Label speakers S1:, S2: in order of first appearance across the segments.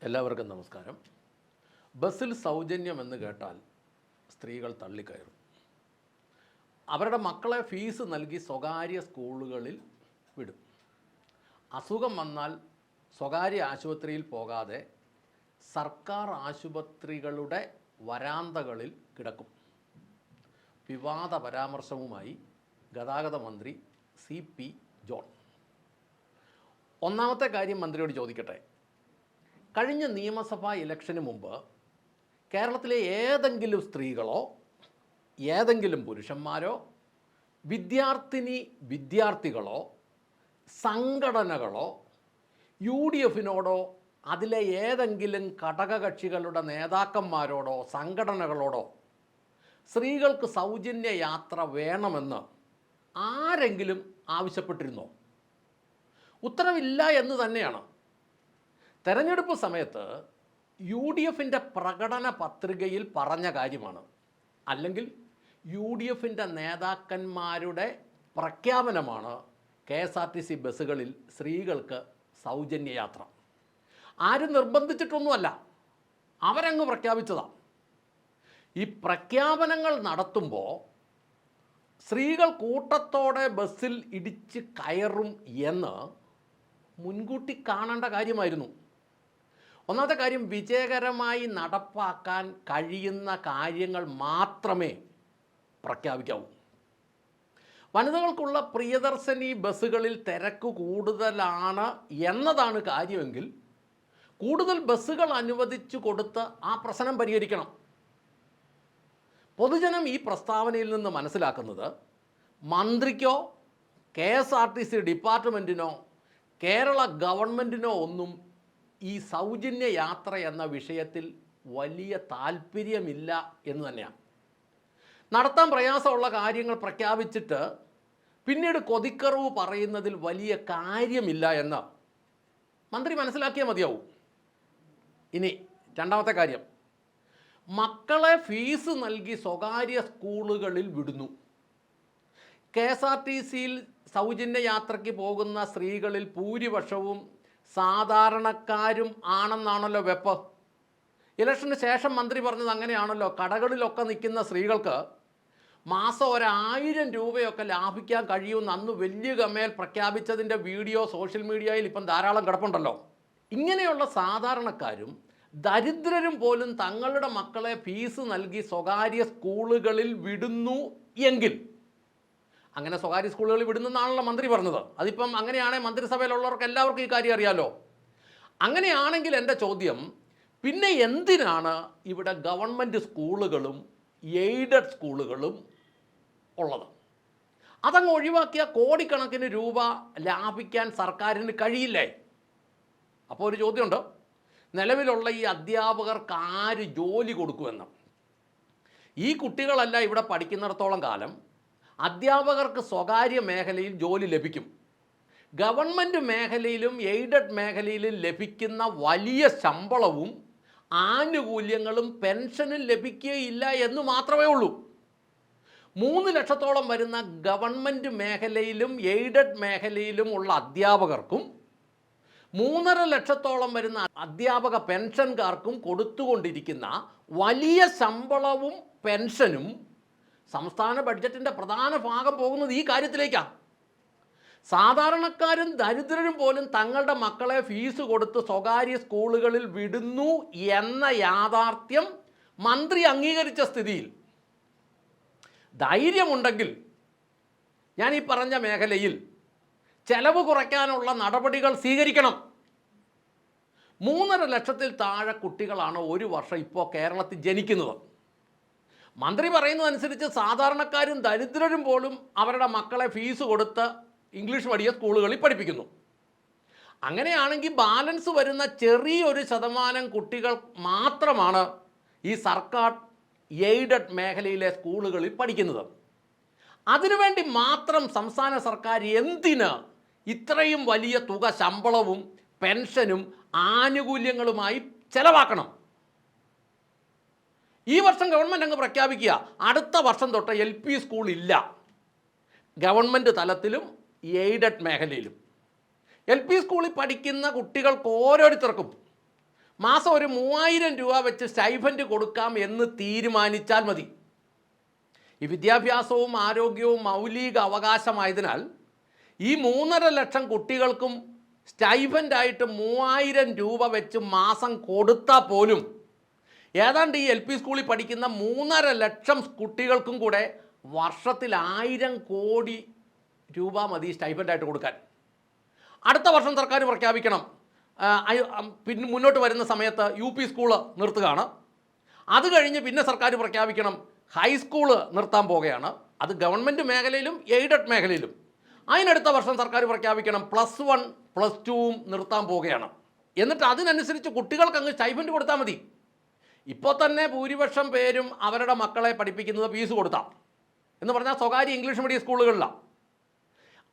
S1: എല്ലാവർക്കും നമസ്കാരം. ബസ്സിൽ സൗജന്യമെന്ന് കേട്ടാൽ സ്ത്രീകൾ തള്ളിക്കയറും. അവരുടെ മക്കളെ ഫീസ് നൽകി സ്വകാര്യ സ്കൂളുകളിൽ വിടും. അസുഖം വന്നാൽ സ്വകാര്യ ആശുപത്രിയിൽ പോകാതെ സർക്കാർ ആശുപത്രികളുടെ വരാന്തകളിൽ കിടക്കും. വിവാദ പരാമർശവുമായി ഗതാഗത മന്ത്രി CP ജോൺ. ഒന്നാമത്തെ കാര്യം മന്ത്രിയോട് ചോദിക്കട്ടെ. കഴിഞ്ഞ നിയമസഭാ ഇലക്ഷന് മുമ്പ് കേരളത്തിലെ ഏതെങ്കിലും സ്ത്രീകളോ ഏതെങ്കിലും പുരുഷന്മാരോ വിദ്യാർത്ഥികളോ സംഘടനകളോ UDFനോടോ അതിലെ ഏതെങ്കിലും ഘടകകക്ഷികളുടെ നേതാക്കന്മാരോടോ സംഘടനകളോടോ സ്ത്രീകൾക്ക് സൗജന്യ യാത്ര വേണമെന്ന് ആരെങ്കിലും ആവശ്യപ്പെട്ടിരുന്നോ? ഉത്തരവില്ല എന്ന് തന്നെയാണ്. തെരഞ്ഞെടുപ്പ് സമയത്ത് UDFൻ്റെ പ്രകടന പത്രികയിൽ പറഞ്ഞ കാര്യമാണ്, അല്ലെങ്കിൽ UDFൻ്റെ നേതാക്കന്മാരുടെ പ്രഖ്യാപനമാണ് KSRTC ബസ്സുകളിൽ സ്ത്രീകൾക്ക് സൗജന്യ യാത്ര. ആരും നിർബന്ധിച്ചിട്ടൊന്നുമല്ല, അവരങ്ങ് പ്രഖ്യാപിച്ചതാണ്. ഈ പ്രഖ്യാപനങ്ങൾ നടത്തുമ്പോൾ സ്ത്രീകൾ കൂട്ടത്തോടെ ബസ്സിൽ ഇടിച്ച് കയറും എന്ന് മുൻകൂട്ടി കാണേണ്ട കാര്യമായിരുന്നു. ഒന്നാമത്തെ കാര്യം, വിജയകരമായി നടപ്പാക്കാൻ കഴിയുന്ന കാര്യങ്ങൾ മാത്രമേ പ്രഖ്യാപിക്കാവൂ. വനിതകൾക്കുള്ള പ്രിയദർശിനി ബസ്സുകളിൽ തിരക്ക് കൂടുതലാണ് എന്നതാണ് കാര്യമെങ്കിൽ കൂടുതൽ ബസ്സുകൾ അനുവദിച്ചു കൊടുത്ത് ആ പ്രശ്നം പരിഹരിക്കണം. പൊതുജനം ഈ പ്രസ്താവനയിൽ നിന്ന് മനസ്സിലാക്കുന്നത് മന്ത്രിക്കോ KSRTC ഡിപ്പാർട്ട്മെൻറ്റിനോ കേരള ഗവൺമെൻറ്റിനോ ഒന്നും ഈ സൗജന്യ യാത്ര എന്ന വിഷയത്തിൽ വലിയ താല്പര്യമില്ല എന്ന് തന്നെയാണ്. നടത്താൻ പ്രയാസമുള്ള കാര്യങ്ങൾ പ്രഖ്യാപിച്ചിട്ട് പിന്നീട് കൊതിക്കറിവ് പറയുന്നതിൽ വലിയ കാര്യമില്ല എന്ന് മന്ത്രി മനസ്സിലാക്കിയാൽ മതിയാവും. ഇനി രണ്ടാമത്തെ കാര്യം, മക്കളെ ഫീസ് നൽകി സ്വകാര്യ സ്കൂളുകളിൽ വിടുന്നു. KSRTCയിൽ സൗജന്യ യാത്രയ്ക്ക് പോകുന്ന സ്ത്രീകളിൽ ഭൂരിപക്ഷവും സാധാരണക്കാരും ആണെന്നാണല്ലോ വെപ്പ്. ഇലക്ഷന് ശേഷം മന്ത്രി പറഞ്ഞത് അങ്ങനെയാണല്ലോ. കടകളിലൊക്കെ നിൽക്കുന്ന സ്ത്രീകൾക്ക് മാസം 1000 രൂപയൊക്കെ ലാഭിക്കാൻ കഴിയുമെന്ന് അന്ന് വലിയ ഗമേൽ പ്രഖ്യാപിച്ചതിൻ്റെ വീഡിയോ സോഷ്യൽ മീഡിയയിൽ ഇപ്പം ധാരാളം കിടപ്പുണ്ടല്ലോ. ഇങ്ങനെയുള്ള സാധാരണക്കാരും ദരിദ്രരും പോലും തങ്ങളുടെ മക്കളെ ഫീസ് നൽകി സ്വകാര്യ സ്കൂളുകളിൽ വിടുന്നു എങ്കിൽ, അങ്ങനെ സ്വകാര്യ സ്കൂളുകളിൽ വിടുന്നെന്നാണല്ലോ മന്ത്രി പറഞ്ഞത്. അതിപ്പം അങ്ങനെയാണെങ്കിൽ മന്ത്രിസഭയിലുള്ളവർക്ക് എല്ലാവർക്കും ഈ കാര്യം അറിയാമല്ലോ. അങ്ങനെയാണെങ്കിൽ എൻ്റെ ചോദ്യം, പിന്നെ എന്തിനാണ് ഇവിടെ ഗവൺമെൻറ് സ്കൂളുകളും എയ്ഡഡ് സ്കൂളുകളും ഉള്ളത്? അതങ്ങ് ഒഴിവാക്കിയ കോടിക്കണക്കിന് രൂപ ലാഭിക്കാൻ സർക്കാരിന് കഴിയില്ലേ? അപ്പോൾ ഒരു ചോദ്യമുണ്ട്, നിലവിലുള്ള ഈ അധ്യാപകർക്ക് ആര് ജോലി കൊടുക്കുമെന്ന്. ഈ കുട്ടികളല്ല ഇവിടെ പഠിക്കുന്നിടത്തോളം കാലം അധ്യാപകർക്ക് സ്വകാര്യ മേഖലയിൽ ജോലി ലഭിക്കും. ഗവൺമെൻറ് മേഖലയിലും എയ്ഡഡ് മേഖലയിലും ലഭിക്കുന്ന വലിയ ശമ്പളവും ആനുകൂല്യങ്ങളും പെൻഷനും ലഭിക്കുകയില്ല എന്ന് മാത്രമേ ഉള്ളൂ. 3 ലക്ഷത്തോളം വരുന്ന ഗവൺമെൻറ് മേഖലയിലും എയ്ഡഡ് മേഖലയിലും ഉള്ള അധ്യാപകർക്കും 3.5 ലക്ഷത്തോളം വരുന്ന അധ്യാപക പെൻഷൻകാർക്കും കൊടുത്തുകൊണ്ടിരിക്കുന്ന വലിയ ശമ്പളവും പെൻഷനും സംസ്ഥാന ബഡ്ജറ്റിൻ്റെ പ്രധാന ഭാഗം പോകുന്നത് ഈ കാര്യത്തിലേക്കാണ്. സാധാരണക്കാരും ദരിദ്രരും പോലും തങ്ങളുടെ മക്കളെ ഫീസ് കൊടുത്ത് സ്വകാര്യ സ്കൂളുകളിൽ വിടുന്നു എന്ന യാഥാർത്ഥ്യം മന്ത്രി അംഗീകരിച്ച സ്ഥിതിയിൽ ധൈര്യമുണ്ടെങ്കിൽ ഞാൻ ഈ പറഞ്ഞ മേഖലയിൽ ചെലവ് കുറയ്ക്കാനുള്ള നടപടികൾ സ്വീകരിക്കണം. 3.5 ലക്ഷത്തിൽ താഴെ കുട്ടികളാണ് ഒരു വർഷം ഇപ്പോൾ കേരളത്തിൽ ജനിക്കുന്നത്. മന്ത്രി പറയുന്നതനുസരിച്ച് സാധാരണക്കാരും ദരിദ്രരും പോലും അവരുടെ മക്കളെ ഫീസ് കൊടുത്ത് ഇംഗ്ലീഷ് മീഡിയം സ്കൂളുകളിൽ പഠിപ്പിക്കുന്നു. അങ്ങനെയാണെങ്കിൽ ബാലൻസ് വരുന്ന ചെറിയൊരു ശതമാനം കുട്ടികൾ മാത്രമാണ് ഈ സർക്കാർ എയ്ഡഡ് മേഖലയിലെ സ്കൂളുകളിൽ പഠിക്കുന്നത്. അതിനുവേണ്ടി മാത്രം സംസ്ഥാന സർക്കാർ എന്തിന് ഇത്രയും വലിയ തുക ശമ്പളവും പെൻഷനും ആനുകൂല്യങ്ങളുമായി ചെലവാക്കണം? ഈ വർഷം ഗവൺമെൻറ് അങ്ങ് പ്രഖ്യാപിക്കുക, അടുത്ത വർഷം തൊട്ട് LP സ്കൂൾ ഇല്ല, ഗവൺമെൻറ് തലത്തിലും എയ്ഡഡ് മേഖലയിലും. LP സ്കൂളിൽ പഠിക്കുന്ന കുട്ടികൾക്ക് ഓരോരുത്തർക്കും മാസം ഒരു 3000 വെച്ച് സ്റ്റൈഫൻഡ് കൊടുക്കാം എന്ന് തീരുമാനിച്ചാൽ മതി. ഈ വിദ്യാഭ്യാസവും ആരോഗ്യവും മൗലിക അവകാശമായതിനാൽ ഈ 3.5 ലക്ഷം കുട്ടികൾക്കും സ്റ്റൈഫൻഡായിട്ട് 3000 വെച്ച് മാസം കൊടുത്താൽ പോലും ഏതാണ്ട് ഈ LP സ്കൂളിൽ പഠിക്കുന്ന 3.5 ലക്ഷം കുട്ടികൾക്കും കൂടെ വർഷത്തിൽ 1000 കോടി രൂപ മതി സ്റ്റൈഫൻഡായിട്ട് കൊടുക്കാൻ. അടുത്ത വർഷം സർക്കാർ പ്രഖ്യാപിക്കണം, പിന്നെ മുന്നോട്ട് വരുന്ന സമയത്ത് UP സ്കൂള് നിർത്തുകയാണ്. അത് കഴിഞ്ഞ് പിന്നെ സർക്കാർ പ്രഖ്യാപിക്കണം ഹൈസ്കൂള് നിർത്താൻ പോകുകയാണ്. അത് ഗവൺമെൻറ് മേഖലയിലും എയ്ഡഡ് മേഖലയിലും. അതിനടുത്ത വർഷം സർക്കാർ പ്രഖ്യാപിക്കണം +1 +2 നിർത്താൻ പോവുകയാണ്. എന്നിട്ട് അതിനനുസരിച്ച് കുട്ടികൾക്ക് അങ്ങ് സ്റ്റൈഫൻഡ് കൊടുത്താൽ മതി. ഇപ്പോൾ തന്നെ ഭൂരിപക്ഷം പേരും അവരുടെ മക്കളെ പഠിപ്പിക്കുന്നത് ഫീസ് കൊടുത്താം എന്ന് പറഞ്ഞാൽ സ്വകാര്യ ഇംഗ്ലീഷ് മീഡിയം സ്കൂളുകളിലാണ്.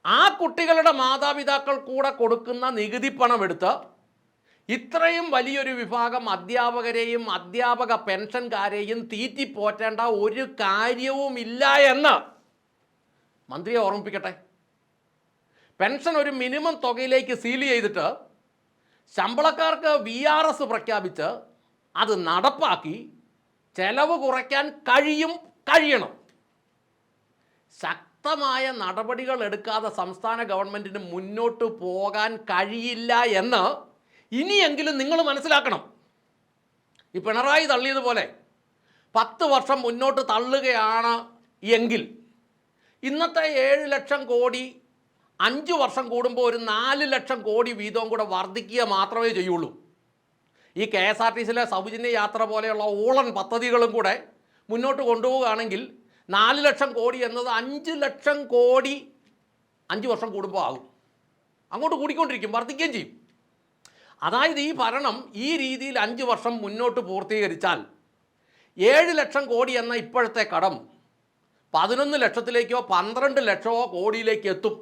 S1: ആ കുട്ടികളുടെ മാതാപിതാക്കൾ കൂടെ കൊടുക്കുന്ന നികുതി പണം എടുത്ത് ഇത്രയും വലിയൊരു വിഭാഗം അധ്യാപകരെയും അധ്യാപക പെൻഷൻകാരെയും തീറ്റിപ്പോറ്റേണ്ട ഒരു കാര്യവുമില്ല എന്ന് മന്ത്രിയെ ഓർമ്മിപ്പിക്കട്ടെ. പെൻഷൻ ഒരു മിനിമം തുകയിലേക്ക് സീൽ ചെയ്തിട്ട് ശമ്പളക്കാർക്ക് VRS പ്രഖ്യാപിച്ച് അത് നടപ്പാക്കി ചെലവ് കുറയ്ക്കാൻ കഴിയണം. ശക്തമായ നടപടികൾ എടുക്കാതെ സംസ്ഥാന ഗവൺമെൻറ്റിന് മുന്നോട്ട് പോകാൻ കഴിയില്ല എന്ന് ഇനിയെങ്കിലും നിങ്ങൾ മനസ്സിലാക്കണം. ഈ പിണറായി തള്ളിയതുപോലെ 10 വർഷം മുന്നോട്ട് തള്ളുകയാണ് എങ്കിൽ ഇന്നത്തെ 7 ലക്ഷം കോടി 5 വർഷം കൂടുമ്പോൾ ഒരു 4 ലക്ഷം കോടി വീതവും കൂടെ വർദ്ധിക്കുക മാത്രമേ ചെയ്യുള്ളൂ. ഈ KSRTCയിലെ സൗജന്യ യാത്ര പോലെയുള്ള ഓളൻ പദ്ധതികളും കൂടെ മുന്നോട്ട് കൊണ്ടുപോവുകയാണെങ്കിൽ 4 ലക്ഷം കോടി എന്നത് 5 ലക്ഷം കോടി 5 വർഷം കൂടുമ്പോൾ ആകും. അങ്ങോട്ട് കൂടിക്കൊണ്ടിരിക്കും, വർദ്ധിക്കുകയും ചെയ്യും. അതായത് ഈ ഭരണം ഈ രീതിയിൽ 5 വർഷം മുന്നോട്ട് പൂർത്തീകരിച്ചാൽ 7 ലക്ഷം കോടി എന്ന ഇപ്പോഴത്തെ കടം 11 ലക്ഷത്തിലേക്കോ 12 ലക്ഷമോ കോടിയിലേക്ക് എത്തും.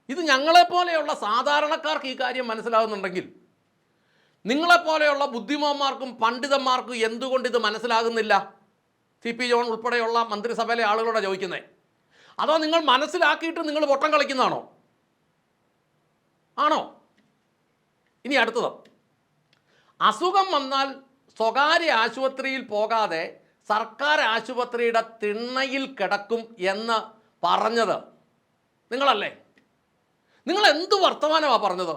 S1: ഇത് ഞങ്ങളെപ്പോലെയുള്ള സാധാരണക്കാർക്ക് ഈ കാര്യം മനസ്സിലാകുന്നുണ്ടെങ്കിൽ നിങ്ങളെപ്പോലെയുള്ള ബുദ്ധിമാന്മാർക്കും പണ്ഡിതന്മാർക്കും എന്തുകൊണ്ട് ഇത് മനസ്സിലാകുന്നില്ല? CP ജോൺ ഉൾപ്പെടെയുള്ള മന്ത്രിസഭയിലെ ആളുകളോട് ചോദിക്കുന്നത്. അതോ നിങ്ങൾ മനസ്സിലാക്കിയിട്ട് നിങ്ങൾ പൊട്ടം കളിക്കുന്നതാണോ? ആണോ? ഇനി അടുത്തത്, അസുഖം വന്നാൽ സ്വകാര്യ ആശുപത്രിയിൽ പോകാതെ സർക്കാർ ആശുപത്രിയുടെ തിണ്ണയിൽ കിടക്കും എന്ന് പറഞ്ഞത് നിങ്ങളല്ലേ? നിങ്ങൾ എന്ത് വർത്തമാനമാണ് പറഞ്ഞത്?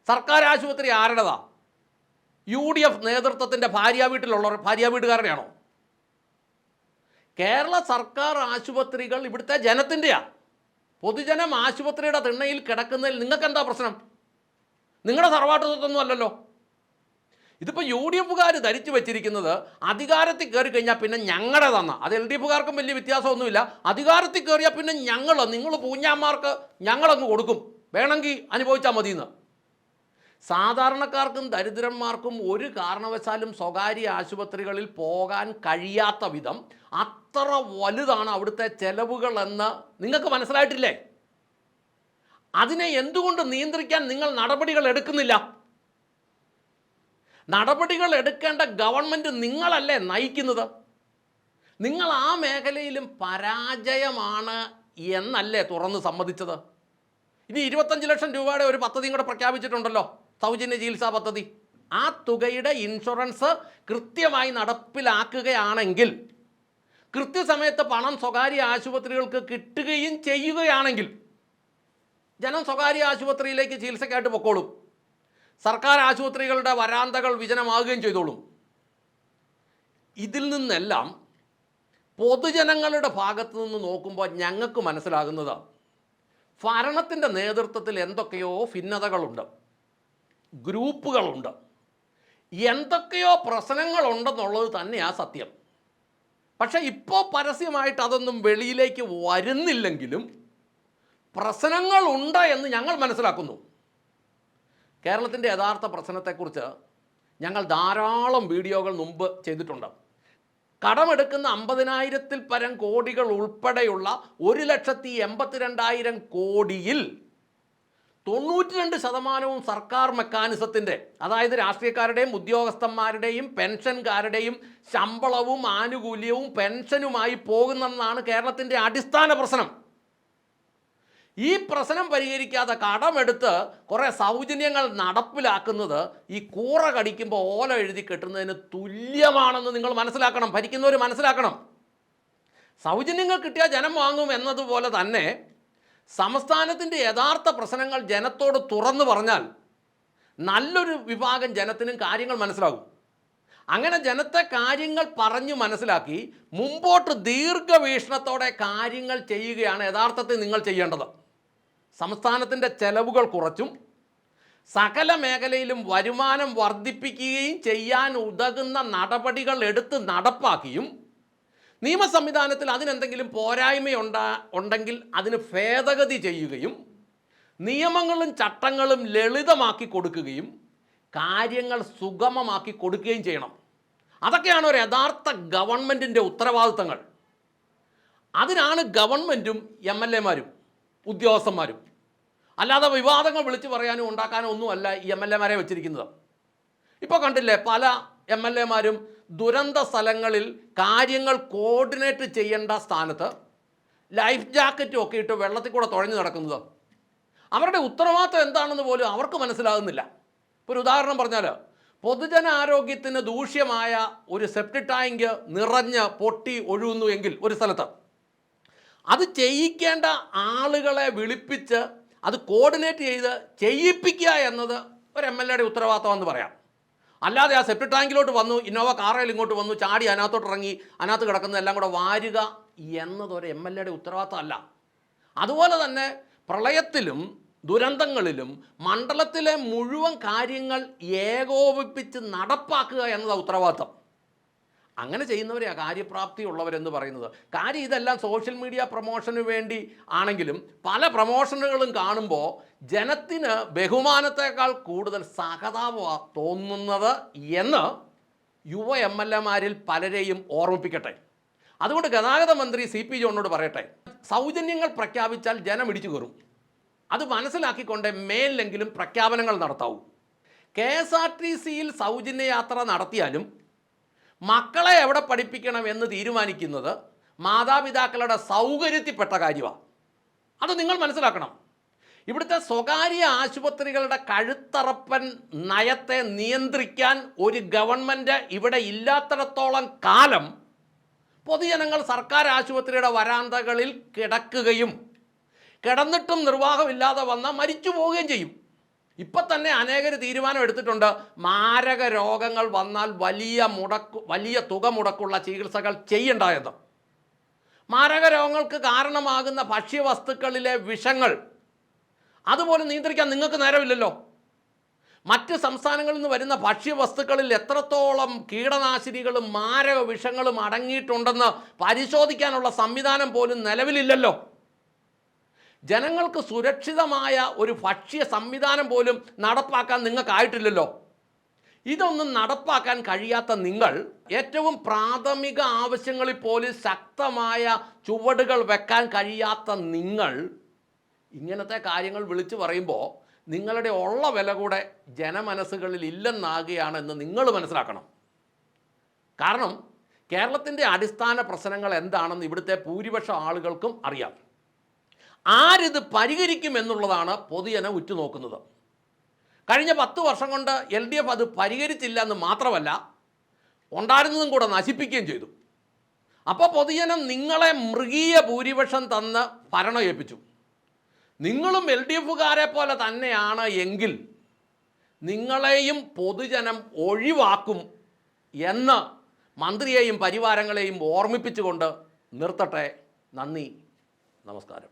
S1: സർക്കാർ ആശുപത്രി ആരുടേതാ? UDF നേതൃത്വത്തിൻ്റെ ഭാര്യ വീട്ടുകാരുടെയാണോ? കേരള സർക്കാർ ആശുപത്രികൾ ഇവിടുത്തെ ജനത്തിൻ്റെയാണ്. പൊതുജനം ആശുപത്രിയുടെ തിണ്ണയിൽ കിടക്കുന്നതിൽ നിങ്ങൾക്ക് എന്താ പ്രശ്നം? നിങ്ങളുടെ സർവാട്ടത്വമൊന്നും അല്ലല്ലോ. ഇതിപ്പോൾ UDFകാർ ധരിച്ചു വെച്ചിരിക്കുന്നത് അധികാരത്തിൽ കയറി കഴിഞ്ഞാൽ പിന്നെ ഞങ്ങളുടേതാണ്. അത് LDFകാർക്കും വലിയ വ്യത്യാസമൊന്നുമില്ല. അധികാരത്തിൽ കയറിയാൽ പിന്നെ നിങ്ങൾ പൂഞ്ഞാന്മാർക്ക് ഞങ്ങളങ്ങ് കൊടുക്കും, വേണമെങ്കിൽ അനുഭവിച്ചാൽ മതിയെന്ന്. സാധാരണക്കാർക്കും ദരിദ്രന്മാർക്കും ഒരു കാരണവശാലും സ്വകാര്യ ആശുപത്രികളിൽ പോകാൻ കഴിയാത്ത വിധം അത്ര വലുതാണ് അവിടുത്തെ ചെലവുകളെന്ന് നിങ്ങൾക്ക് മനസ്സിലായിട്ടില്ലേ? അതിനെ എന്തുകൊണ്ട് നിയന്ത്രിക്കാൻ നിങ്ങൾ നടപടികൾ എടുക്കുന്നില്ല? നടപടികൾ എടുക്കേണ്ട ഗവൺമെൻറ് നിങ്ങളല്ലേ നയിക്കുന്നത്? നിങ്ങൾ ആ മേഖലയിലും പരാജയമാണ് എന്നല്ലേ തുറന്ന് സമ്മതിച്ചത്? ഇനി 25 ലക്ഷം രൂപയുടെ ഒരു പദ്ധതിയും കൂടെ പ്രഖ്യാപിച്ചിട്ടുണ്ടല്ലോ, സൗജന്യ ചികിത്സാ പദ്ധതി. ആ തുകയുടെ ഇൻഷുറൻസ് കൃത്യമായി നടപ്പിലാക്കുകയാണെങ്കിൽ, കൃത്യസമയത്ത് പണം സ്വകാര്യ ആശുപത്രികൾക്ക് കിട്ടുകയും ചെയ്യുകയാണെങ്കിൽ ജനം സ്വകാര്യ ആശുപത്രിയിലേക്ക് ചികിത്സയ്ക്കായിട്ട് പൊക്കോളും. സർക്കാർ ആശുപത്രികളുടെ വരാന്തകൾ വിജനമാകുകയും ചെയ്തോളും. ഇതിൽ നിന്നെല്ലാം പൊതുജനങ്ങളുടെ ഭാഗത്തു നിന്ന് നോക്കുമ്പോൾ ഞങ്ങൾക്ക് മനസ്സിലാകുന്നത് ഭരണത്തിൻ്റെ നേതൃത്വത്തിൽ എന്തൊക്കെയോ ഭിന്നതകളുണ്ട്, ഗ്രൂപ്പുകളുണ്ട്, എന്തൊക്കെയോ പ്രശ്നങ്ങളുണ്ടെന്നുള്ളത് തന്നെയാണ് സത്യം. പക്ഷേ ഇപ്പോൾ പരസ്യമായിട്ട് അതൊന്നും വെളിയിലേക്ക് വരുന്നില്ലെങ്കിലും പ്രശ്നങ്ങളുണ്ട് എന്ന് ഞങ്ങൾ മനസ്സിലാക്കുന്നു. കേരളത്തിൻ്റെ യഥാർത്ഥ പ്രശ്നത്തെക്കുറിച്ച് ഞങ്ങൾ ധാരാളം വീഡിയോകൾ മുമ്പ് ചെയ്തിട്ടുണ്ട്. കടമെടുക്കുന്ന 50,000-ൽ പരം കോടികൾ ഉൾപ്പെടെയുള്ള 1,82,000 കോടിയിൽ 92% സർക്കാർ മെക്കാനിസത്തിൻ്റെ, അതായത് രാഷ്ട്രീയക്കാരുടെയും ഉദ്യോഗസ്ഥന്മാരുടെയും പെൻഷൻകാരുടെയും ശമ്പളവും ആനുകൂല്യവും പെൻഷനുമായി പോകുന്നെന്നാണ് കേരളത്തിൻ്റെ അടിസ്ഥാന പ്രശ്നം. ഈ പ്രശ്നം പരിഹരിക്കാതെ കടമെടുത്ത് കുറേ സൗജന്യങ്ങൾ നടപ്പിലാക്കുന്നത് ഈ കൂറ കടിക്കുമ്പോൾ ഓല എഴുതി കെട്ടുന്നതിന് തുല്യമാണെന്ന് നിങ്ങൾ മനസ്സിലാക്കണം, ഭരിക്കുന്നവർ മനസ്സിലാക്കണം. സൗജന്യങ്ങൾ കിട്ടിയാൽ ജനം വാങ്ങും എന്നതുപോലെ തന്നെ സംസ്ഥാനത്തിൻ്റെ യഥാർത്ഥ പ്രശ്നങ്ങൾ ജനത്തോട് തുറന്നു പറഞ്ഞാൽ നല്ലൊരു വിഭാഗം ജനത്തിനും കാര്യങ്ങൾ മനസ്സിലാകും. അങ്ങനെ ജനത്തെ കാര്യങ്ങൾ പറഞ്ഞു മനസ്സിലാക്കി മുമ്പോട്ട് ദീർഘവീക്ഷണത്തോടെ കാര്യങ്ങൾ ചെയ്യുകയാണ് യഥാർത്ഥത്തിൽ നിങ്ങൾ ചെയ്യേണ്ടത്. സംസ്ഥാനത്തിൻ്റെ ചെലവുകൾ കുറച്ചും സകല മേഖലയിലും വരുമാനം വർദ്ധിപ്പിക്കുകയും ചെയ്യാൻ ഉതകുന്ന നടപടികൾ എടുത്ത് നടപ്പാക്കിയും നിയമ സംവിധാനത്തിൽ അതിനെന്തെങ്കിലും പോരായ്മയുണ്ടെങ്കിൽ അതിന് ഭേദഗതി ചെയ്യുകയും നിയമങ്ങളും ചട്ടങ്ങളും ലളിതമാക്കി കൊടുക്കുകയും കാര്യങ്ങൾ സുഗമമാക്കി കൊടുക്കുകയും ചെയ്യണം. അതൊക്കെയാണ് ഒരു യഥാർത്ഥ ഗവൺമെൻറ്റിൻ്റെ ഉത്തരവാദിത്തങ്ങൾ. അതിനാണ് ഗവൺമെൻറ്റും MLA-മാരും ഉദ്യോഗസ്ഥന്മാരും. അല്ലാതെ വിവാദങ്ങൾ വിളിച്ചു പറയാനും ഉണ്ടാക്കാനും ഒന്നുമല്ല ഈ MLA-മാരെ വെച്ചിരിക്കുന്നത്. ഇപ്പോൾ കണ്ടില്ലേ, പല MLA-മാരും ദുരന്ത സ്ഥലങ്ങളിൽ കാര്യങ്ങൾ കോർഡിനേറ്റ് ചെയ്യേണ്ട സ്ഥാനത്ത് ലൈഫ് ജാക്കറ്റും ഒക്കെ ഇട്ട് വെള്ളത്തിൽ കൂടെ തുഴഞ്ഞു നടക്കുന്നത്. അവരുടെ ഉത്തരവാദിത്വം എന്താണെന്ന് പോലും അവർക്ക് മനസ്സിലാകുന്നില്ല. ഇപ്പോൾ ഒരു ഉദാഹരണം പറഞ്ഞാൽ, പൊതുജനാരോഗ്യത്തിന് ദൂഷ്യമായ ഒരു സെപ്റ്റിക് ടാങ്ക് നിറഞ്ഞ് പൊട്ടി ഒഴുകുന്നു എങ്കിൽ ഒരു സ്ഥലത്ത് അത് ചെയ്യിക്കേണ്ട ആളുകളെ വിളിപ്പിച്ച് അത് കോർഡിനേറ്റ് ചെയ്ത് ചെയ്യിപ്പിക്കുക എന്നത് ഒരു MLA-യുടെ ഉത്തരവാദിത്തമെന്ന് പറയാം. അല്ലാതെ ആ സെപ്റ്റിക് ടാങ്കിലോട്ട് വന്നു, ഇന്നോവ കാറയിൽ ഇങ്ങോട്ട് വന്നു, ചാടി അതിനകത്തോട്ട് ഇറങ്ങി അതിനകത്ത് കിടക്കുന്നതെല്ലാം കൂടെ വാരുക എന്നതൊരു MLA-യുടെ ഉത്തരവാദിത്തമല്ല. അതുപോലെ തന്നെ പ്രളയത്തിലും ദുരന്തങ്ങളിലും മണ്ഡലത്തിലെ മുഴുവൻ കാര്യങ്ങൾ ഏകോപിപ്പിച്ച് നടപ്പാക്കുക എന്നത് ഉത്തരവാദിത്തം. അങ്ങനെ ചെയ്യുന്നവരെയാണ് കാര്യപ്രാപ്തി ഉള്ളവരെന്ന് പറയുന്നത്. കാര്യം ഇതെല്ലാം സോഷ്യൽ മീഡിയ പ്രൊമോഷന് വേണ്ടി ആണെങ്കിലും പല പ്രൊമോഷനുകളും കാണുമ്പോൾ ജനത്തിന് ബഹുമാനത്തേക്കാൾ കൂടുതൽ സഹതാപമാണ് തോന്നുന്നത് എന്ന് യുവ MLA-മാരിൽ പലരെയും ഓർമ്മിപ്പിക്കട്ടെ. അതുകൊണ്ട് ഗതാഗത മന്ത്രി CP ജോണിനോട് പറയട്ടെ, സൗജന്യങ്ങൾ പ്രഖ്യാപിച്ചാൽ ജനം ഇടിച്ചു കയറും. അത് മനസ്സിലാക്കിക്കൊണ്ട് മേലിലെങ്കിലും പ്രഖ്യാപനങ്ങൾ നടത്താവൂ. KSRTC-യിൽ സൗജന്യ യാത്ര നടത്തിയാലും മക്കളെ എവിടെ പഠിപ്പിക്കണം എന്ന് തീരുമാനിക്കുന്നത് മാതാപിതാക്കളുടെ സൗകര്യത്തിൽപ്പെട്ട കാര്യമാണ്. അത് നിങ്ങൾ മനസ്സിലാക്കണം. ഇവിടുത്തെ സ്വകാര്യ ആശുപത്രികളുടെ കഴുത്തറപ്പൻ നയത്തെ നിയന്ത്രിക്കാൻ ഒരു ഗവൺമെൻറ് ഇവിടെ ഇല്ലാത്തിടത്തോളം കാലം പൊതുജനങ്ങൾ സർക്കാർ ആശുപത്രിയുടെ വരാന്തകളിൽ കിടക്കുകയും കിടന്നിട്ടും നിർവാഹമില്ലാതെ വന്നാൽ മരിച്ചു പോവുകയും ചെയ്യും. ഇപ്പം തന്നെ അനേകർ തീരുമാനം എടുത്തിട്ടുണ്ട്, മാരക രോഗങ്ങൾ വന്നാൽ വലിയ തുക മുടക്കുള്ള ചികിത്സകൾ ചെയ്യണ്ട എന്ന്. മാരക രോഗങ്ങൾക്ക് കാരണമാകുന്ന ഭക്ഷ്യവസ്തുക്കളിലെ വിഷങ്ങൾ അതുപോലെ നിയന്ത്രിക്കാൻ നിങ്ങൾക്ക് നേരമില്ലല്ലോ. മറ്റ് സംസ്ഥാനങ്ങളിൽ നിന്ന് വരുന്ന ഭക്ഷ്യവസ്തുക്കളിൽ എത്രത്തോളം കീടനാശിനികളും മാരക വിഷങ്ങളും അടങ്ങിയിട്ടുണ്ടെന്ന് പരിശോധിക്കാനുള്ള സംവിധാനം പോലും നിലവിലില്ലല്ലോ. ജനങ്ങൾക്ക് സുരക്ഷിതമായ ഒരു ഭക്ഷ്യ സംവിധാനം പോലും നടപ്പാക്കാൻ നിങ്ങൾക്കായിട്ടില്ലല്ലോ. ഇതൊന്നും നടപ്പാക്കാൻ കഴിയാത്ത നിങ്ങൾ, ഏറ്റവും പ്രാഥമിക ആവശ്യങ്ങളിൽ പോലും ശക്തമായ ചുവടുകൾ വെക്കാൻ കഴിയാത്ത നിങ്ങൾ ഇങ്ങനത്തെ കാര്യങ്ങൾ വിളിച്ചു പറയുമ്പോൾ നിങ്ങളുടെ ഉള്ള വില കൂടെ ജനമനസ്സുകളിൽ ഇല്ലെന്നാകുകയാണെന്ന് നിങ്ങൾ മനസ്സിലാക്കണം. കാരണം കേരളത്തിൻ്റെ അടിസ്ഥാന പ്രശ്നങ്ങൾ എന്താണെന്ന് ഇവിടുത്തെ ഭൂരിപക്ഷം ആളുകൾക്കും അറിയാം. ആരിത് പരിഹരിക്കുമെന്നുള്ളതാണ് പൊതുജനം ഉറ്റുനോക്കുന്നത്. കഴിഞ്ഞ 10 വർഷം കൊണ്ട് LDF അത് പരിഹരിച്ചില്ല എന്ന് മാത്രമല്ല, ഉണ്ടായിരുന്നതും കൂടെ നശിപ്പിക്കുകയും ചെയ്തു. അപ്പോൾ പൊതുജനം നിങ്ങളെ മൃഗീയ ഭൂരിപക്ഷം തന്ന് ഭരണം ഏൽപ്പിച്ചു. നിങ്ങളും LDF-കാരെ പോലെ തന്നെയാണ് എങ്കിൽ നിങ്ങളെയും പൊതുജനം ഒഴിവാക്കും എന്ന് മന്ത്രിയെയും പരിവാരങ്ങളെയും ഓർമ്മിപ്പിച്ചുകൊണ്ട് നിർത്തട്ടെ. നന്ദി, നമസ്കാരം.